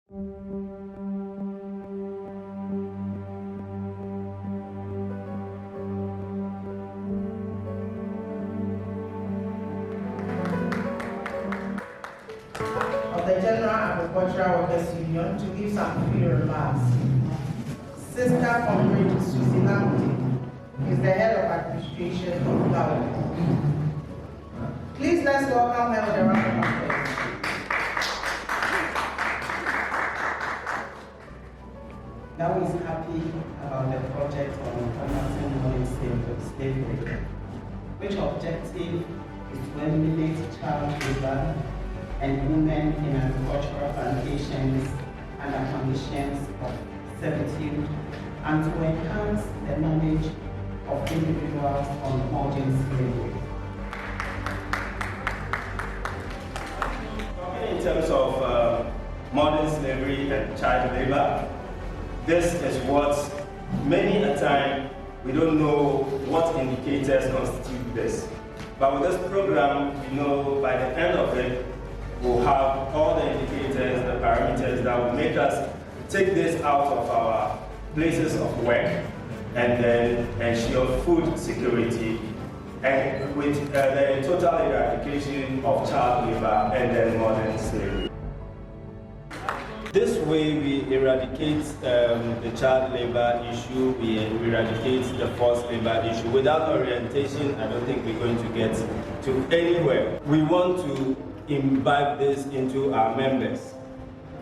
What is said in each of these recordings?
Of the General Agricultural Workers Union to give some few remarks. Sister Comrade Susie Lamte is the head of administration of government. Please let's welcome her with a round of applause. Now is happy about the project on combating modern slavery, which objective is to eliminate child labor and women in agricultural plantations under conditions of servitude, and to enhance the knowledge of individuals on modern slavery. In terms of modern slavery and child labor, this is what many a time we don't know what indicators constitute this. But with this program, we know by the end of it, we'll have all the indicators, the parameters that will make us take this out of our places of work and then ensure food security and with the total eradication of child labor and then modern slavery. This way we eradicate the child labor issue, we eradicate the forced labor issue. Without orientation, I don't think we're going to get to anywhere. We want to imbibe this into our members.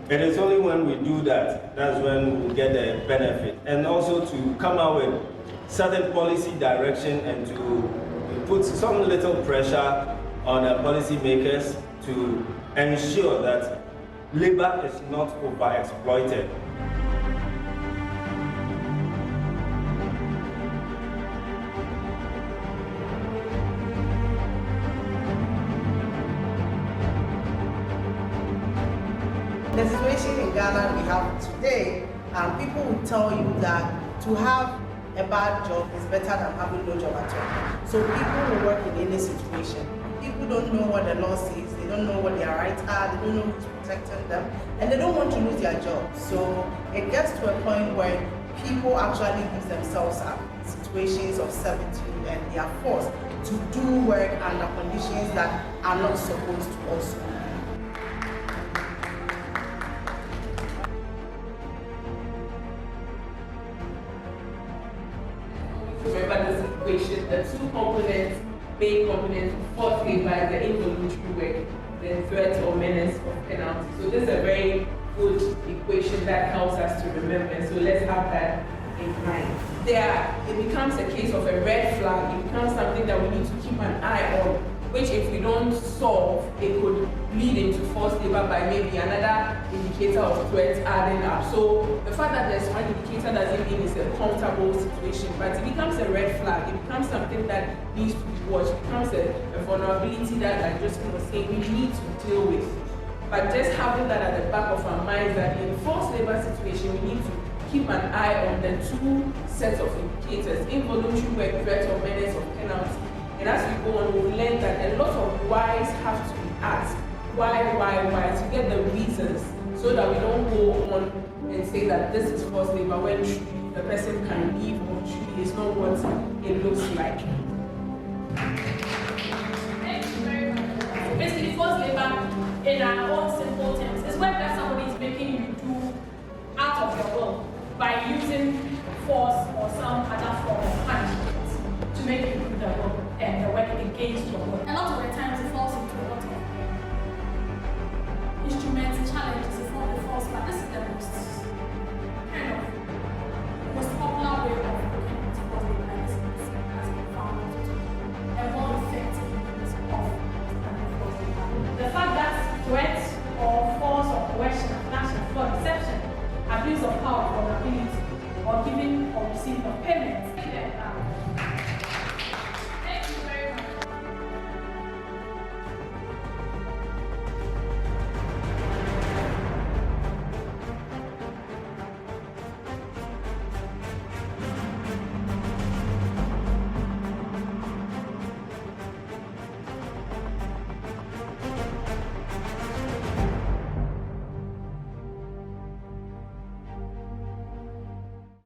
It is only when we do that, that's when we'll get the benefit. And also to come out with certain policy direction and to put some little pressure on our policy makers to ensure that labor is not overexploited. The situation in Ghana we have today, people will tell you that to have a bad job is better than having no job at all. So people will work in any situation. People don't know what the law says, they don't know what their rights are, they don't know who's protecting them, and they don't want to lose their job. So it gets to a point where people actually use themselves up in situations of servitude and they are forced to do work under conditions that are not supposed to also. Remember this equation, the two components, main components of forced labor is the involuntary work, then threat or menace of penalty. So this is a very good equation that helps us to remember. So let's have that in mind. It becomes a case of a red flag. It becomes something that we need to keep an eye on, which if we don't solve, it could lead into forced labor by maybe another indicator of threat adding up. So the fact that there's one indicator doesn't mean it's a comfortable situation, but it becomes a red flag. It becomes something that needs to be watched. It becomes a vulnerability that I just was saying we need to deal with. But just having that at the back of our minds that in forced labor situation, we need to keep an eye on the two sets of indicators, involuntary work, threat or menace of penalty. And as we go on, we'll learn that a lot of whys have to be asked. Why, to get the reasons so that we don't go on and say that this is forced labor when truly the person can leave or truly is not what it looks like. Thank you very much. So basically, forced labor, in our own simple terms, is work that somebody is making you do out of your will by using force or some other form of punishment to make you do the work and the work against your will. A lot of the times it falls into a lot of instruments and challenges before the force, but this is the most popular way of looking at forced labor and this has been found a more effective use of forced labor. The fact that threat or force or coercion, coercion, fraud, deception, abuse of power, vulnerability, or giving or receiving of payments